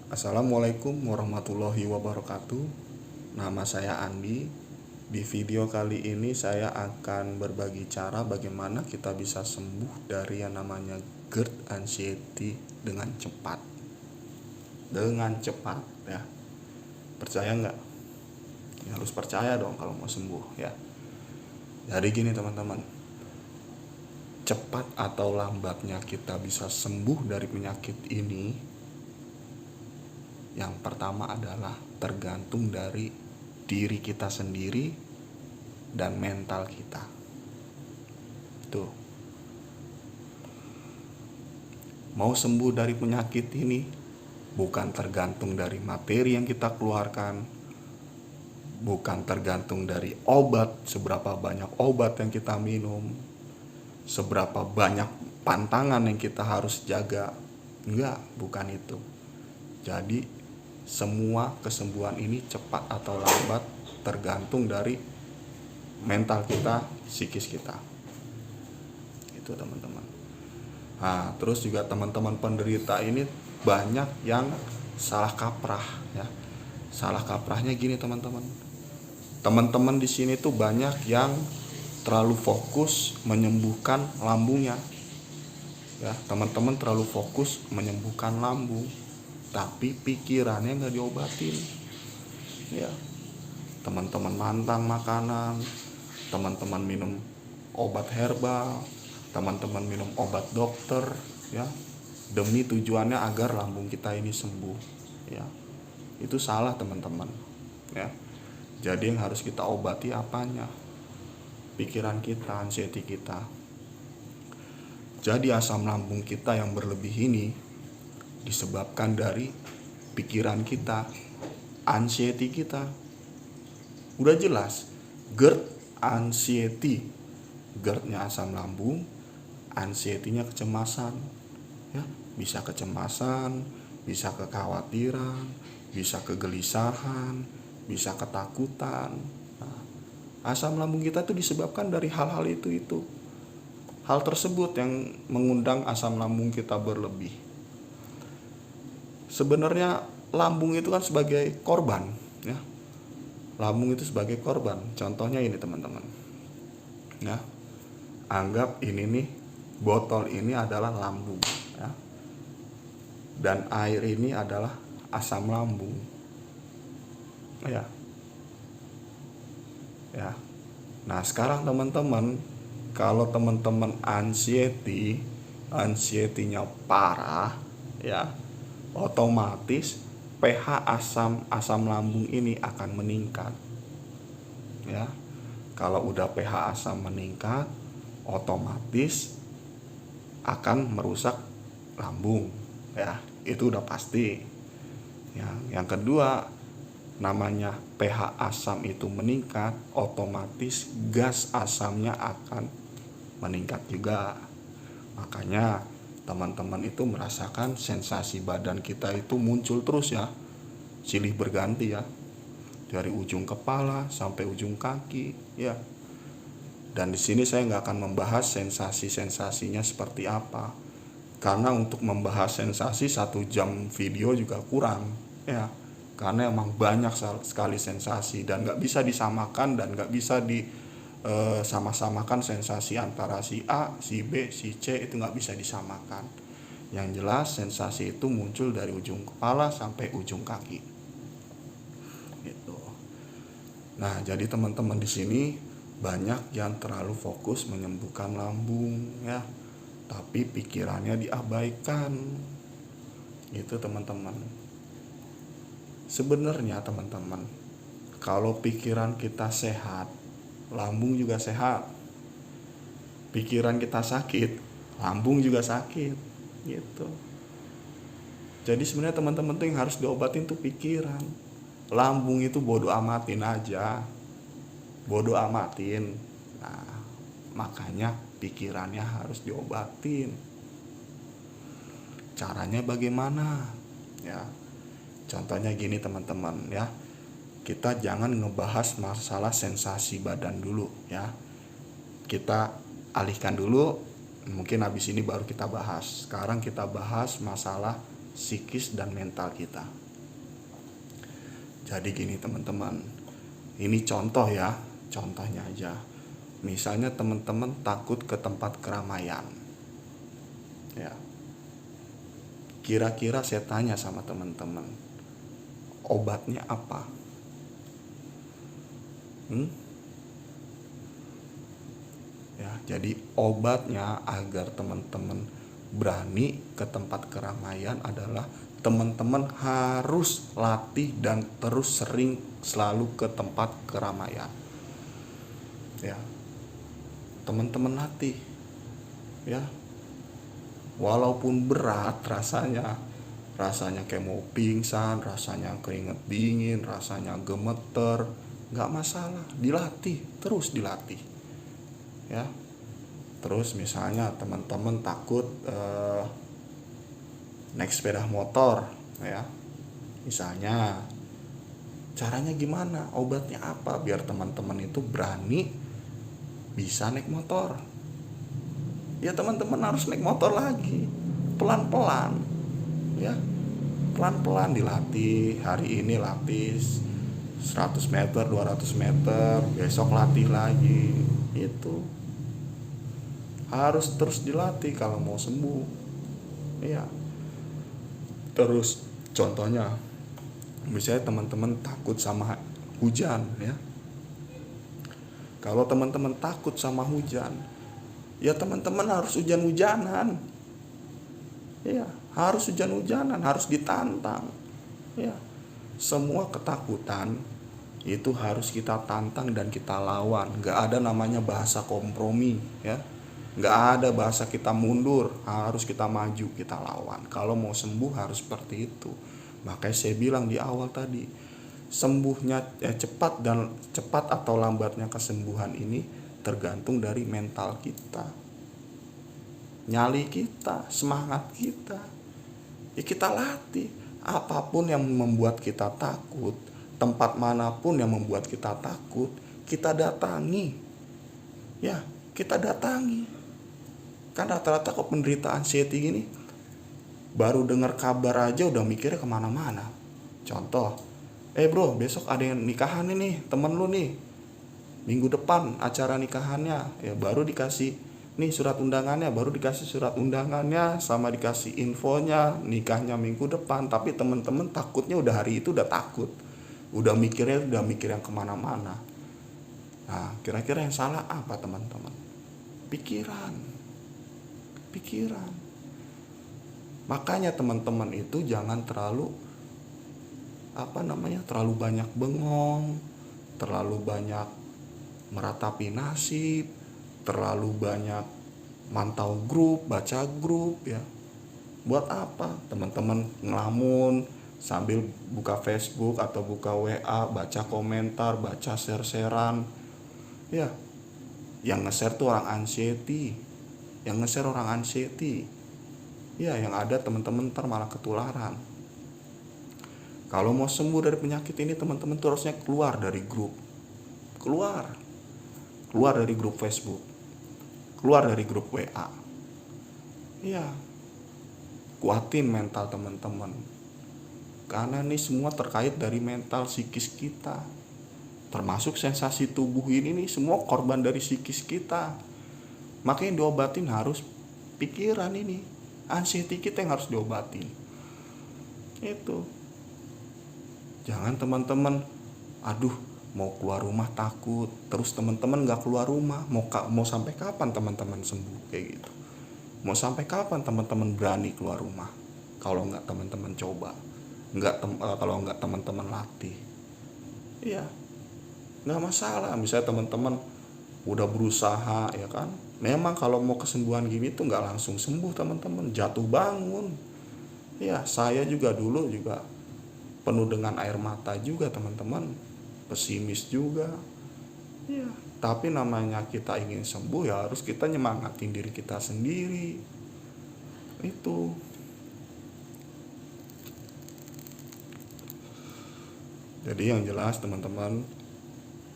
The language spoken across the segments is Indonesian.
Assalamualaikum warahmatullahi wabarakatuh. Nama saya Andi. Di video kali ini saya akan berbagi cara bagaimana kita bisa sembuh dari yang namanya GERD anxiety dengan cepat. Dengan cepat ya. Percaya nggak? Ya, harus percaya dong kalau mau sembuh ya. Jadi gini teman-teman. Cepat atau lambatnya kita bisa sembuh dari penyakit ini, yang pertama adalah tergantung dari diri kita sendiri dan mental kita. Tuh. Mau sembuh dari penyakit ini bukan tergantung dari materi yang kita keluarkan, bukan tergantung dari obat, seberapa banyak obat yang kita minum, seberapa banyak pantangan yang kita harus jaga. Enggak, bukan itu. Jadi semua kesembuhan ini cepat atau lambat tergantung dari mental kita, psikis kita. Itu teman-teman. Nah, terus juga teman-teman penderita ini banyak yang salah kaprah ya. Salah kaprahnya gini teman-teman. Teman-teman di sini tuh banyak yang terlalu fokus menyembuhkan lambungnya. Ya, teman-teman terlalu fokus menyembuhkan lambung, tapi pikirannya nggak diobatin. Ya, teman-teman mantang makanan, teman-teman minum obat herbal, teman-teman minum obat dokter, ya, demi tujuannya agar lambung kita ini sembuh. Ya, itu salah teman-teman. Ya, jadi yang harus kita obati apanya? Pikiran kita, anxiety kita. Jadi asam lambung kita yang berlebih ini disebabkan dari pikiran kita, anxiety kita. Udah jelas, GERD anxiety. GERD-nya asam lambung, anxiety-nya kecemasan. Ya, bisa kecemasan, bisa kekhawatiran, bisa kegelisahan, bisa ketakutan. Asam lambung kita tuh disebabkan dari hal-hal itu. Hal tersebut yang mengundang asam lambung kita berlebih. Sebenarnya lambung itu kan sebagai korban, ya. Lambung itu sebagai korban. Contohnya ini teman-teman. Ya. Anggap ini nih, botol ini adalah lambung, ya. Dan air ini adalah asam lambung. Ya. Ya. Nah, sekarang teman-teman, kalau teman-teman anxiety-nya parah, ya, otomatis pH asam lambung ini akan meningkat. Ya. Kalau udah pH asam meningkat, otomatis akan merusak lambung, ya. Itu udah pasti. Ya, yang kedua, namanya pH asam itu meningkat, otomatis gas asamnya akan meningkat juga. Makanya teman-teman itu merasakan sensasi badan kita itu muncul terus ya, silih berganti ya, dari ujung kepala sampai ujung kaki ya. Dan di sini saya nggak akan membahas sensasi-sensasinya seperti apa, karena untuk membahas sensasi 1 jam video juga kurang ya. Karena emang banyak sekali sensasi dan nggak bisa disamakan dan nggak bisa sama-samakan sensasi antara si A, si B, si C, itu nggak bisa disamakan. Yang jelas sensasi itu muncul dari ujung kepala sampai ujung kaki. Gitu. Nah, jadi teman-teman di sini banyak yang terlalu fokus menyembuhkan lambung ya, tapi pikirannya diabaikan. Itu teman-teman. Sebenarnya teman-teman, kalau pikiran kita sehat, lambung juga sehat. Pikiran kita sakit, lambung juga sakit, gitu. Jadi sebenarnya teman-teman tuh yang harus diobatin tuh pikiran. Lambung itu bodo amatin aja, bodo amatin. Nah, makanya pikirannya harus diobatin. Caranya bagaimana? Ya. Contohnya gini teman-teman ya. Kita jangan ngebahas masalah sensasi badan dulu ya. Kita alihkan dulu, mungkin habis ini baru kita bahas. Sekarang kita bahas masalah psikis dan mental kita. Jadi gini teman-teman, ini contoh ya, contohnya aja. Misalnya teman-teman takut ke tempat keramaian, ya. Kira-kira saya tanya sama teman-teman, obatnya apa? Ya, jadi obatnya agar teman-teman berani ke tempat keramaian adalah teman-teman harus latih dan terus sering selalu ke tempat keramaian. Ya. Teman-teman latih. Ya. Walaupun berat rasanya kayak mau pingsan, rasanya keringet dingin, rasanya gemeter, nggak masalah, dilatih, terus dilatih. Ya, terus misalnya teman-teman takut naik sepeda motor, ya, misalnya caranya gimana, obatnya apa biar teman-teman itu berani bisa naik motor. Ya teman-teman harus naik motor lagi, pelan-pelan, ya, pelan-pelan dilatih. Hari ini latih 100 meter, 200 meter, besok latih lagi. Itu harus terus dilatih kalau mau sembuh. Iya. Terus contohnya, misalnya teman-teman takut sama hujan, ya. Kalau teman-teman takut sama hujan, ya teman-teman harus hujan-hujanan. Iya, harus hujan-hujanan, harus ditantang. Ya. Semua ketakutan itu harus kita tantang dan kita lawan. Gak ada namanya bahasa kompromi, ya. Gak ada bahasa kita mundur, harus kita maju, kita lawan. Kalau mau sembuh harus seperti itu. Makanya saya bilang di awal tadi, sembuhnya cepat atau lambatnya kesembuhan ini tergantung dari mental kita, nyali kita, semangat kita. Ya kita latih. Apapun yang membuat kita takut, tempat manapun yang membuat kita takut, kita datangi. Ya, kita datangi. Kan rata-rata kok penderita anxiety gini, baru dengar kabar aja udah mikirnya kemana-mana. Contoh, bro, besok ada yang nikahan nih, temen lu nih, minggu depan acara nikahannya, ya baru dikasih nih surat undangannya, sama dikasih infonya nikahnya minggu depan. Tapi teman-teman takutnya udah hari itu udah takut, udah mikir yang kemana-mana. Nah, kira-kira yang salah apa teman-teman? Pikiran. Makanya teman-teman itu jangan terlalu terlalu banyak bengong, terlalu banyak meratapi nasib, terlalu banyak mantau grup, baca grup, ya. Buat apa? Teman-teman ngelamun sambil buka Facebook atau buka WA, baca komentar, baca share-sharean. Ya. Yang nge-share tuh orang anxiety. Ya, yang ada teman-teman ntar malah ketularan. Kalau mau sembuh dari penyakit ini, teman-teman tuh harusnya keluar dari grup. Keluar dari grup Facebook, keluar dari grup WA. Iya, kuatin mental teman-teman, karena ini semua terkait dari mental psikis kita, termasuk sensasi tubuh ini nih semua korban dari psikis kita. Makanya diobatin harus pikiran ini, anxiety kita yang harus diobatin. Itu, jangan teman-teman, mau keluar rumah takut, terus teman-teman nggak keluar rumah, mau sampai kapan teman-teman sembuh kayak gitu? Mau sampai kapan teman-teman berani keluar rumah? Kalau nggak teman-teman coba, kalau nggak teman-teman latih, iya, nggak masalah. Misalnya teman-teman udah berusaha, ya kan? Memang kalau mau kesembuhan gini tuh nggak langsung sembuh teman-teman, jatuh bangun. Ya, saya juga dulu juga penuh dengan air mata juga teman-teman, pesimis juga. Ya, tapi namanya kita ingin sembuh ya harus kita nyemangatin diri kita sendiri. Itu. Jadi yang jelas teman-teman,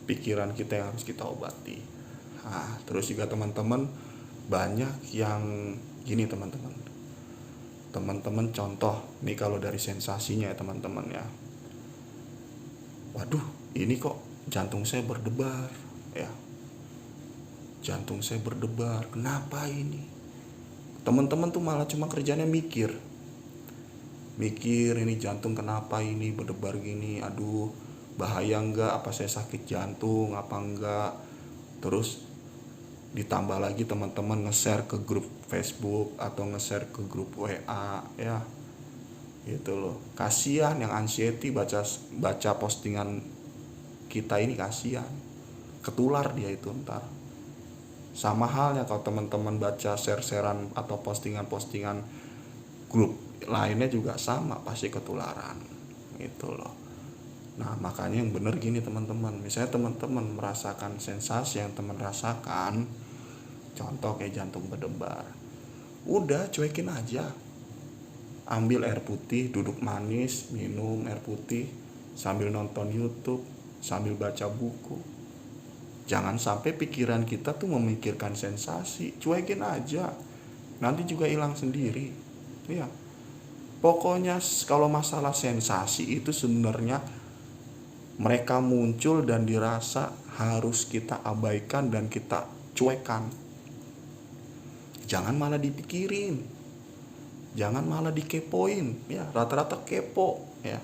pikiran kita yang harus kita obati. Terus juga teman-teman, banyak yang gini teman-teman, Teman-teman contoh nih kalau dari sensasinya ya teman-teman ya. Waduh, ini kok jantung saya berdebar ya. Jantung saya berdebar. Kenapa ini? Teman-teman tuh malah cuma kerjanya mikir. Mikir ini jantung kenapa ini berdebar gini. Aduh, bahaya enggak? Apa saya sakit jantung? Apa enggak? Terus ditambah lagi teman-teman nge-share ke grup Facebook atau nge-share ke grup WA ya. Gitu loh. Kasihan yang anxiety baca postingan kita ini, kasihan. Ketular dia itu ntar. Sama halnya kalau teman-teman baca share-sharean atau postingan-postingan grup lainnya juga sama, pasti ketularan. Gitu loh. Nah, makanya yang bener gini teman-teman. Misalnya teman-teman merasakan sensasi yang teman rasakan, contoh kayak jantung berdebar, udah cuekin aja. Ambil air putih, duduk manis, minum air putih sambil nonton YouTube, sambil baca buku. Jangan sampai pikiran kita tuh memikirkan sensasi, cuekin aja. Nanti juga hilang sendiri. Ya. Pokoknya kalau masalah sensasi itu sebenarnya mereka muncul dan dirasa harus kita abaikan dan kita cuekan. Jangan malah dipikirin. Jangan malah dikepoin. Ya, rata-rata kepo ya.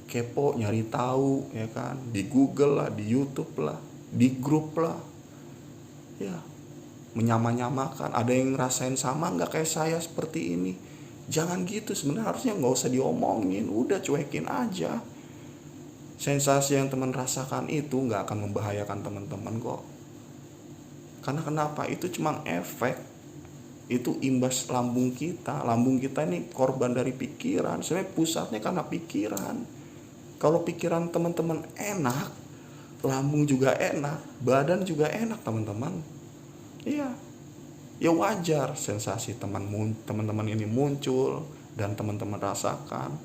Kepo, nyari tahu ya kan, di Google lah, di YouTube lah, di grup lah. Ya. Menyama-nyamakan, ada yang ngerasain sama nggak kayak saya seperti ini. Jangan gitu, sebenarnya harusnya nggak usah diomongin, udah cuekin aja. Sensasi yang teman rasakan itu nggak akan membahayakan teman-teman kok. Karena kenapa? Itu cuma efek, itu imbas lambung kita. Lambung kita ini korban dari pikiran. Sebenarnya pusatnya karena pikiran. Kalau pikiran teman-teman enak, lambung juga enak, badan juga enak teman-teman. Iya. Ya wajar sensasi teman-teman ini muncul dan teman-teman rasakan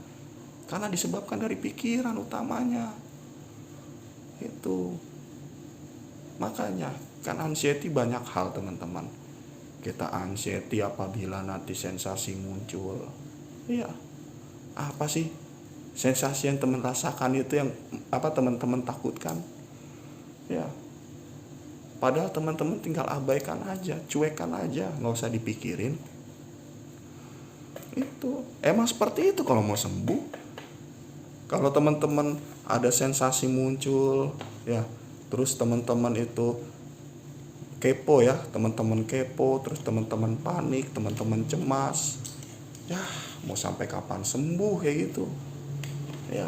karena disebabkan dari pikiran utamanya. Itu makanya kan anxiety banyak hal teman-teman. Kita anxiety apabila nanti sensasi muncul. Iya. Apa sih sensasi yang teman rasakan itu yang teman-teman takutkan? Ya. Padahal teman-teman tinggal abaikan aja, cuekan aja, nggak usah dipikirin. Itu emang seperti itu kalau mau sembuh. Kalau teman-teman ada sensasi muncul, ya, terus teman-teman itu kepo ya, teman-teman kepo, terus teman-teman panik, teman-teman cemas, ya, mau sampai kapan sembuh kayak gitu? Ya,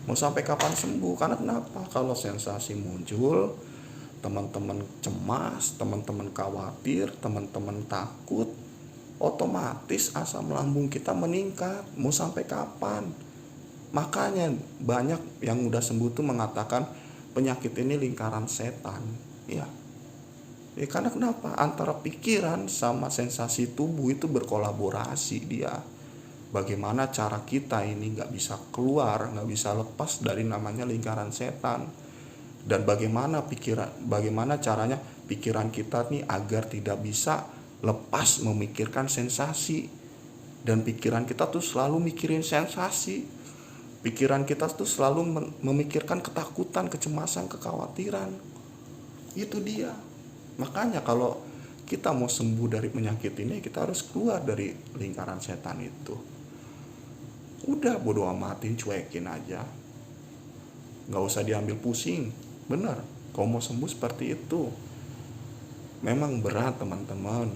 mau sampai kapan sembuh? Karena kenapa? Kalau sensasi muncul, teman-teman cemas, teman-teman khawatir, teman-teman takut, otomatis asam lambung kita meningkat. Mau sampai kapan? Makanya banyak yang udah sembuh tuh mengatakan penyakit ini lingkaran setan. Ya. Karena kenapa? Antara pikiran sama sensasi tubuh itu berkolaborasi dia. Bagaimana cara kita ini gak bisa keluar, gak bisa lepas dari namanya lingkaran setan. Dan bagaimana caranya pikiran kita nih agar tidak bisa lepas memikirkan sensasi. Dan pikiran kita tuh selalu mikirin sensasi. Pikiran kita tuh selalu memikirkan ketakutan, kecemasan, kekhawatiran. Itu dia. Makanya kalau kita mau sembuh dari penyakit ini, kita harus keluar dari lingkaran setan itu. Udah bodo amatin, cuekin aja. Gak usah diambil pusing. Benar, kalau mau sembuh seperti itu. Memang berat teman-teman.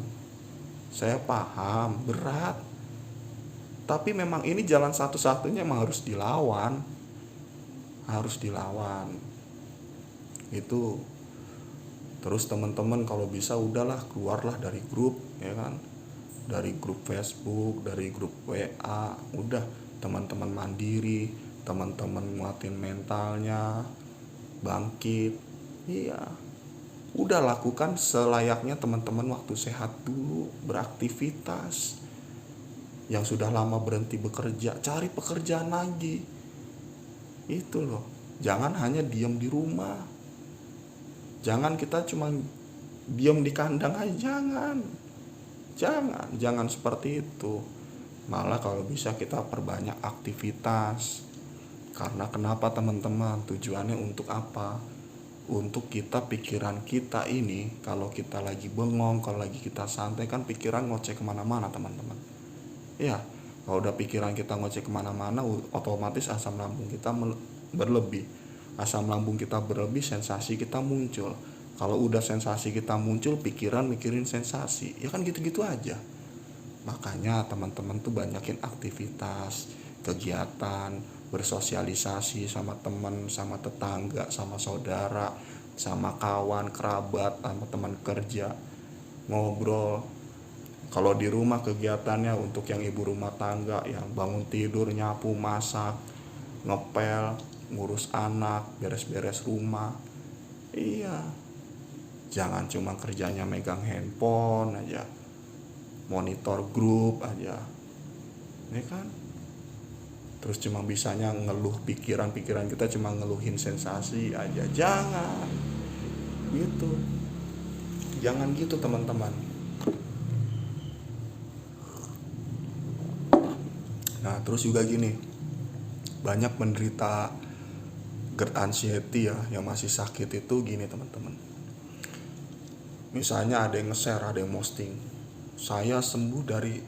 Saya paham, berat. Tapi memang ini jalan satu-satunya yang harus dilawan. Harus dilawan. Itu. Terus teman-teman kalau bisa udahlah keluarlah dari grup, ya kan? Dari grup Facebook, dari grup WA, udah teman-teman mandiri, teman-teman nguatin mentalnya, bangkit. Iya. Udah lakukan selayaknya teman-teman waktu sehat dulu, beraktivitas. Yang sudah lama berhenti bekerja, cari pekerjaan lagi. Itu loh. Jangan hanya diam di rumah. Jangan kita cuma diam di kandang aja, jangan seperti itu. Malah kalau bisa kita perbanyak aktivitas. Karena kenapa teman-teman? Tujuannya untuk apa? Untuk kita, pikiran kita ini, kalau kita lagi bengong, kalau lagi kita santai kan pikiran ngoceh kemana-mana teman-teman. Ya, kalau udah pikiran kita ngoceh kemana-mana, otomatis asam lambung kita berlebih. Asam lambung kita berlebih, sensasi kita muncul. Kalau udah sensasi kita muncul, pikiran mikirin sensasi. Ya kan gitu-gitu aja. Makanya teman-teman tuh banyakin aktivitas, kegiatan, bersosialisasi sama teman, sama tetangga, sama saudara, sama kawan, kerabat, sama teman kerja, ngobrol. Kalau di rumah kegiatannya untuk yang ibu rumah tangga, yang bangun tidur, nyapu, masak, ngepel, ngurus anak, beres-beres rumah. Iya, jangan cuma kerjanya megang handphone aja, monitor grup aja, ya kan? Terus cuma bisanya ngeluh, pikiran-pikiran kita cuma ngeluhin sensasi aja. Jangan gitu, jangan gitu teman-teman. Nah terus juga gini, banyak penderita GERD anxiety ya, yang masih sakit itu gini teman-teman. Misalnya ada yang nge-share, ada yang posting, saya sembuh dari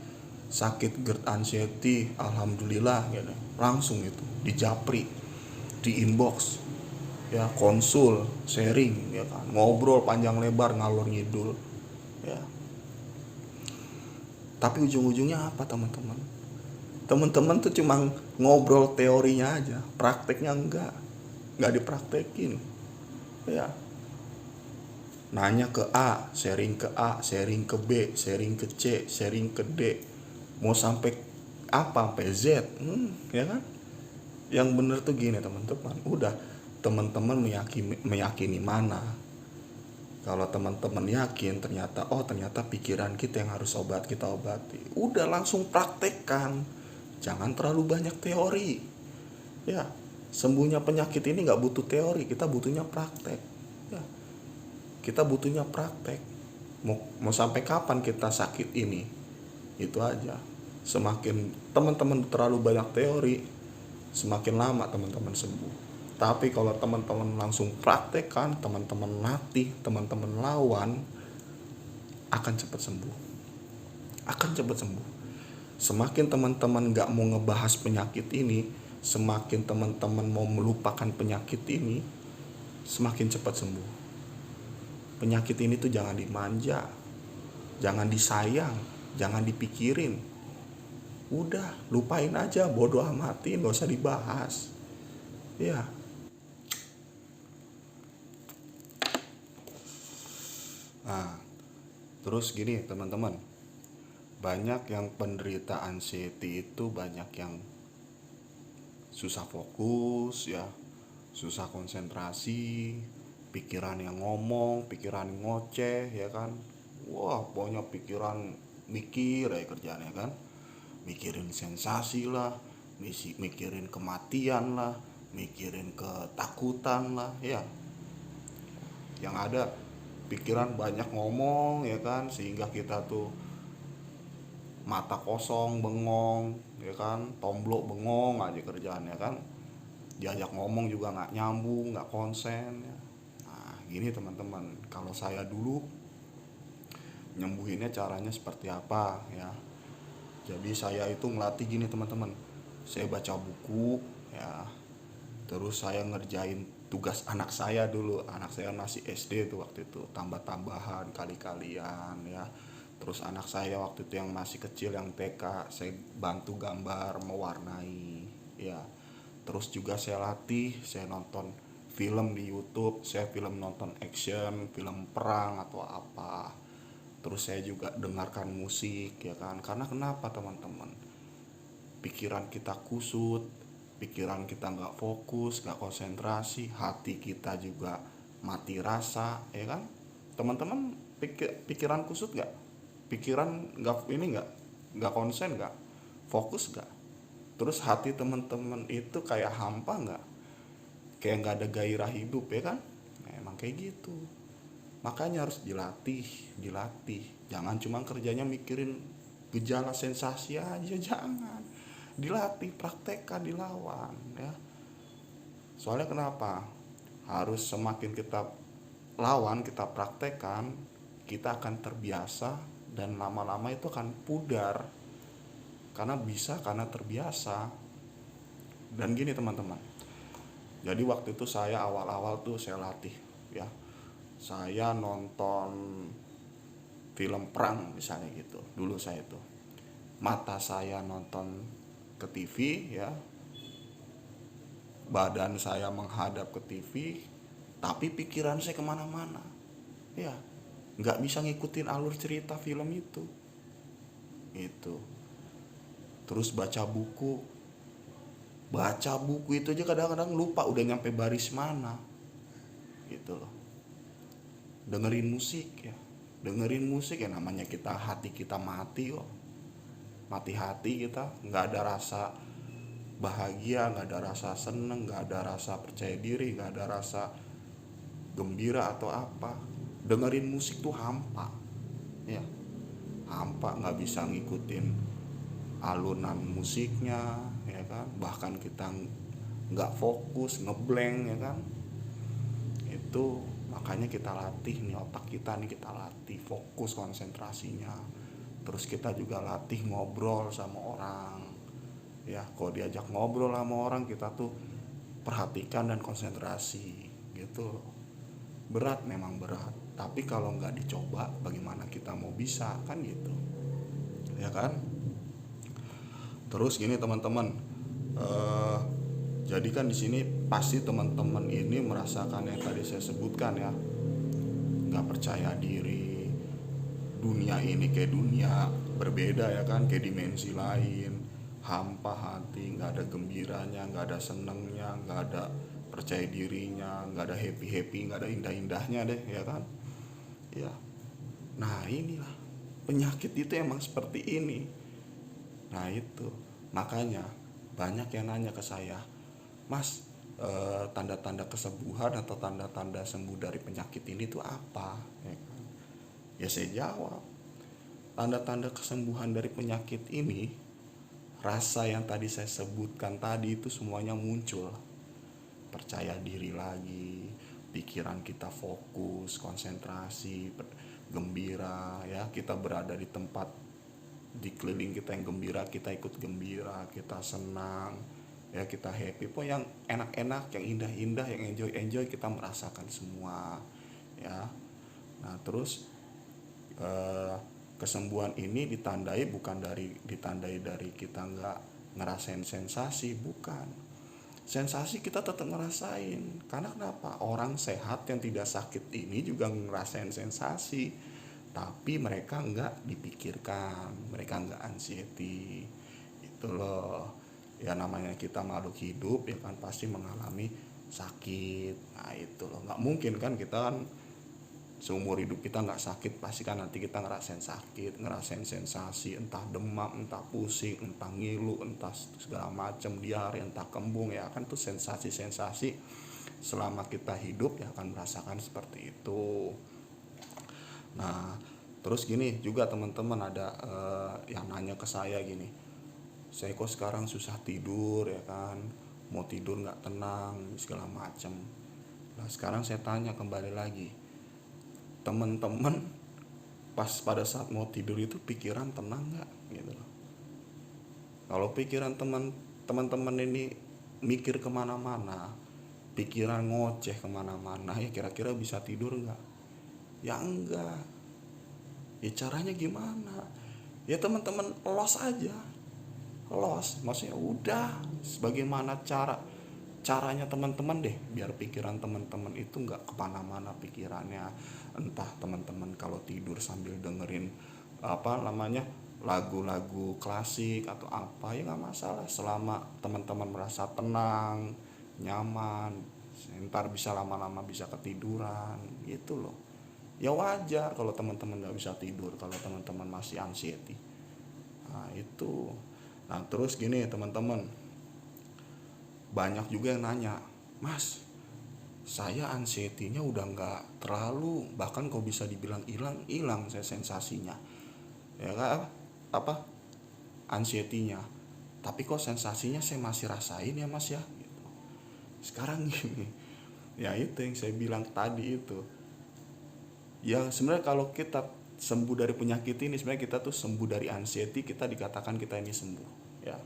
sakit GERD anxiety, alhamdulillah gitu. Langsung itu dijapri, di inbox, ya konsul, sharing, ya kan, ngobrol panjang lebar ngalor ngidul, ya. Tapi ujung-ujungnya apa teman-teman? Teman-teman tuh cuma ngobrol teorinya aja, prakteknya nggak dipraktekin, ya. Nanya ke A, sharing ke A, sharing ke B, sharing ke C, sharing ke D, mau sampai apa, sampai Z, ya kan? Yang bener tuh gini teman-teman, udah teman-teman meyakini mana. Kalau teman-teman yakin ternyata pikiran kita yang harus kita obati, udah langsung praktekkan. Jangan terlalu banyak teori, ya. Sembuhnya penyakit ini nggak butuh teori, kita butuhnya praktek, ya. Kita butuhnya praktek. Mau sampai kapan kita sakit ini? Itu aja. Semakin teman-teman terlalu banyak teori, semakin lama teman-teman sembuh. Tapi kalau teman-teman langsung praktekkan, teman-teman latih, teman-teman lawan, akan cepat sembuh. Akan cepat sembuh. Semakin teman-teman gak mau ngebahas penyakit ini, semakin teman-teman mau melupakan penyakit ini, semakin cepat sembuh. Penyakit ini tuh jangan dimanja, jangan disayang, jangan dipikirin. Udah, lupain aja, bodo amatin, gak usah dibahas. Ya. Nah, terus gini teman-teman, banyak yang penderita anxiety itu banyak yang susah fokus, ya, susah konsentrasi, pikiran yang ngomong, pikiran yang ngoceh, ya kan. Wah, pokoknya pikiran mikir ya kerjaannya kan. Mikirin sensasi lah, mikirin kematian lah, mikirin ketakutan lah, ya. Yang ada pikiran banyak ngomong, ya kan, sehingga kita tuh mata kosong, bengong, ya kan, tomblok bengong aja kerjaannya kan. Diajak ngomong juga nggak nyambung, nggak konsen, ya. Nah gini teman-teman, kalau saya dulu nyembuhinnya caranya seperti apa, ya. Jadi saya itu ngelatih gini teman-teman, saya baca buku, ya. Terus saya ngerjain tugas anak saya dulu, anak saya masih SD tuh waktu itu, tambah-tambahan kali-kalian, ya. Terus anak saya waktu itu yang masih kecil, yang TK, saya bantu gambar, mewarnai, ya. Terus juga saya latih, saya nonton film di YouTube, saya nonton action, film perang atau apa. Terus saya juga dengarkan musik, ya kan. Karena kenapa teman-teman? Pikiran kita kusut, pikiran kita nggak fokus, nggak konsentrasi, hati kita juga mati rasa, ya kan. Teman-teman pikiran kusut nggak? Pikiran nggak konsen, nggak fokus, nggak. Terus hati teman-teman itu kayak hampa nggak? Kayak nggak ada gairah hidup, ya kan. Nah, emang kayak gitu. Makanya harus dilatih. Jangan cuma kerjanya mikirin gejala sensasi aja, jangan. Dilatih, praktekkan, dilawan ya. Soalnya kenapa? Harus semakin kita lawan, kita praktekkan, kita akan terbiasa dan lama-lama itu akan pudar. Karena terbiasa. Dan gini teman-teman. Jadi waktu itu saya awal-awal tuh saya latih ya. Saya nonton film perang misalnya gitu. Dulu saya itu mata saya nonton ke TV ya, badan saya menghadap ke TV, tapi pikiran saya kemana-mana ya, nggak bisa ngikutin alur cerita film itu. Terus baca buku itu aja kadang-kadang lupa udah nyampe baris mana gitu loh. Dengerin musik ya, namanya kita, hati kita mati kok, mati hati kita, nggak ada rasa bahagia, nggak ada rasa seneng, nggak ada rasa percaya diri, nggak ada rasa gembira atau apa. Dengerin musik tuh hampa ya, hampa, nggak bisa ngikutin alunan musiknya ya kan, bahkan kita nggak fokus, ngeblank ya kan. Itu makanya kita latih nih otak kita nih, kita latih fokus konsentrasinya. Terus kita juga latih ngobrol sama orang ya. Kalau diajak ngobrol sama orang, kita tuh perhatikan dan konsentrasi gitu. Berat, memang berat, tapi kalau nggak dicoba bagaimana kita mau bisa kan gitu ya kan. Terus gini teman-teman, jadi kan di sini pasti teman-teman ini merasakan yang tadi saya sebutkan ya, nggak percaya diri, dunia ini kayak dunia berbeda ya kan, kayak dimensi lain, hampa hati, nggak ada gembiranya, nggak ada senengnya, nggak ada percaya dirinya, nggak ada happy, nggak ada indah-indahnya deh ya kan ya. Nah inilah penyakit itu emang seperti ini. Nah itu makanya banyak yang nanya ke saya, Mas, tanda-tanda kesembuhan atau tanda-tanda sembuh dari penyakit ini tuh apa ya kan? Ya saya jawab, tanda-tanda kesembuhan dari penyakit ini, rasa yang tadi saya sebutkan tadi itu semuanya muncul. Percaya diri lagi, pikiran kita fokus, konsentrasi, gembira ya, kita berada di tempat di keliling kita yang gembira, kita ikut gembira, kita senang ya, kita happy. Pokoknya yang enak-enak, yang indah-indah, yang enjoy-enjoy kita merasakan semua ya. Nah terus kesembuhan ini ditandai dari kita nggak ngerasain sensasi, bukan. Sensasi kita tetap ngerasain. Karena kenapa? Orang sehat yang tidak sakit ini juga ngerasain sensasi, tapi mereka nggak dipikirkan, mereka nggak anxiety. Itu loh. Ya namanya kita makhluk hidup ya kan, pasti mengalami sakit. Nah itu loh. Nggak mungkin kan kita kan seumur hidup kita nggak sakit, pasti kan nanti kita ngerasain sakit, ngerasain sensasi, entah demam, entah pusing, entah ngilu, entah segala macam, diare, entah kembung ya kan. Tuh sensasi-sensasi selama kita hidup ya akan merasakan seperti itu. Nah terus gini juga teman-teman, ada yang nanya ke saya gini, saya kok sekarang susah tidur ya kan, mau tidur nggak tenang segala macam. Nah sekarang saya tanya kembali lagi, teman-teman pas pada saat mau tidur itu pikiran tenang nggak gitu loh. Kalau pikiran teman-teman ini mikir kemana-mana, pikiran ngoceh kemana-mana, ya kira-kira bisa tidur nggak? Ya enggak. Ya caranya gimana? Ya teman-teman los aja, maksudnya udah sebagaimana caranya teman-teman deh, biar pikiran teman-teman itu nggak kemana-mana pikirannya. Entah teman-teman kalau tidur sambil dengerin lagu-lagu klasik atau apa, ya nggak masalah selama teman-teman merasa tenang, nyaman. Ntar bisa lama-lama bisa ketiduran gitu loh. Ya wajar kalau teman-teman nggak bisa tidur, kalau teman-teman masih anxiety. Nah itu. Nah terus gini teman-teman, banyak juga yang nanya, Mas, saya anxiety-nya udah nggak terlalu, bahkan kok bisa dibilang hilang saya sensasinya ya kan, anxiety-nya, tapi kok sensasinya saya masih rasain ya mas ya gitu. Sekarang gini, ya itu yang saya bilang tadi itu, ya sebenarnya kalau kita sembuh dari penyakit ini, sebenarnya kita tuh sembuh dari anxiety, kita dikatakan kita ini sembuh ya.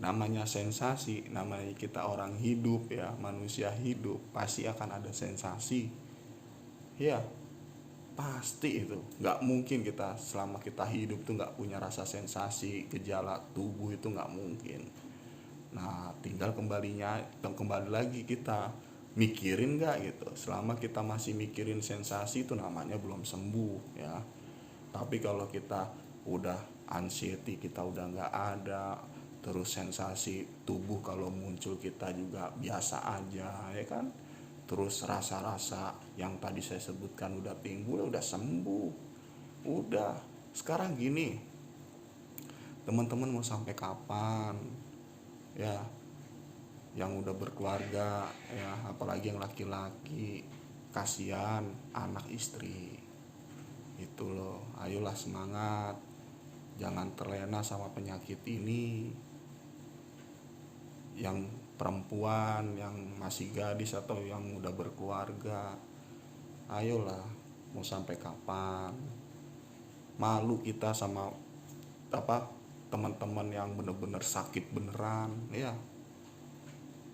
Namanya sensasi, namanya kita orang hidup ya, manusia hidup pasti akan ada sensasi ya, pasti itu. Nggak mungkin kita selama kita hidup tuh nggak punya rasa sensasi, gejala tubuh itu nggak mungkin. Nah tinggal kembali lagi kita mikirin nggak gitu. Selama kita masih mikirin sensasi itu namanya belum sembuh ya. Tapi kalau kita udah anxiety kita udah nggak ada, terus sensasi tubuh kalau muncul kita juga biasa aja ya kan, terus rasa-rasa yang tadi saya sebutkan udah timbul, udah sembuh. Udah, sekarang gini, teman-teman mau sampai kapan ya, yang udah berkeluarga ya, apalagi yang laki-laki, kasihan anak istri itu loh. Ayolah semangat, jangan terlena sama penyakit ini. Yang perempuan, yang masih gadis atau yang udah berkeluarga, ayolah, mau sampai kapan? Malu kita sama teman-teman yang bener-bener sakit beneran ya.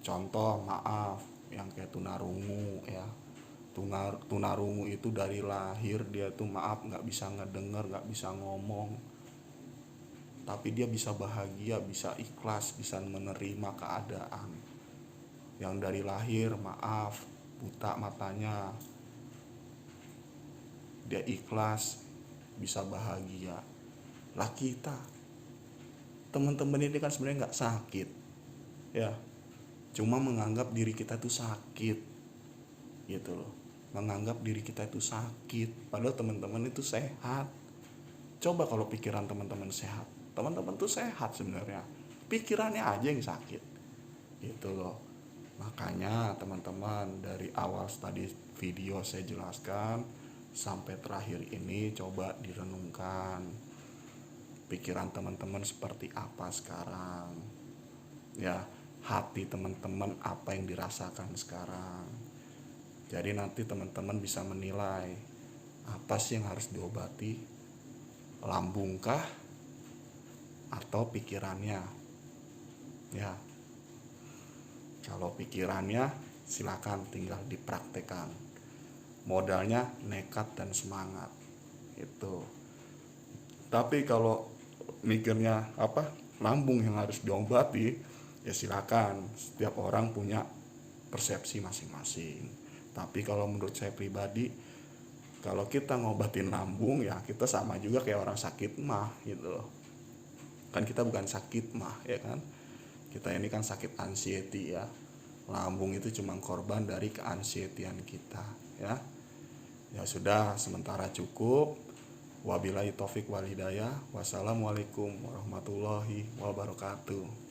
Contoh maaf, yang kayak tunarungu ya. Tunarungu itu dari lahir dia tuh maaf nggak bisa ngedenger, nggak bisa ngomong, tapi dia bisa bahagia, bisa ikhlas, bisa menerima keadaan. Yang dari lahir maaf buta matanya, dia ikhlas, bisa bahagia. Lah kita, teman-teman ini kan sebenarnya nggak sakit ya, cuma menganggap diri kita tuh sakit gitu loh, menganggap diri kita itu sakit padahal teman-teman itu sehat. Coba kalau pikiran teman-teman sehat, teman-teman tuh sehat sebenarnya, pikirannya aja yang sakit gitu loh. Makanya teman-teman, dari awal tadi video saya jelaskan sampai terakhir ini coba direnungkan, pikiran teman-teman seperti apa sekarang ya, hati teman-teman apa yang dirasakan sekarang. Jadi nanti teman-teman bisa menilai apa sih yang harus diobati, lambungkah atau pikirannya ya. Kalau pikirannya silakan tinggal dipraktekkan, modalnya nekat dan semangat itu. Tapi kalau mikirnya lambung yang harus diobati, ya silakan, setiap orang punya persepsi masing-masing. Tapi kalau menurut saya pribadi, kalau kita ngobatin lambung ya kita sama juga kayak orang sakit mah gitu loh. Kan kita bukan sakit mah ya kan, kita ini kan sakit anxiety ya. Lambung itu cuma korban dari keanxietyan kita ya. Ya sudah, sementara cukup. Wabillahi taufik wal hidayah. Wassalamualaikum warahmatullahi wabarakatuh.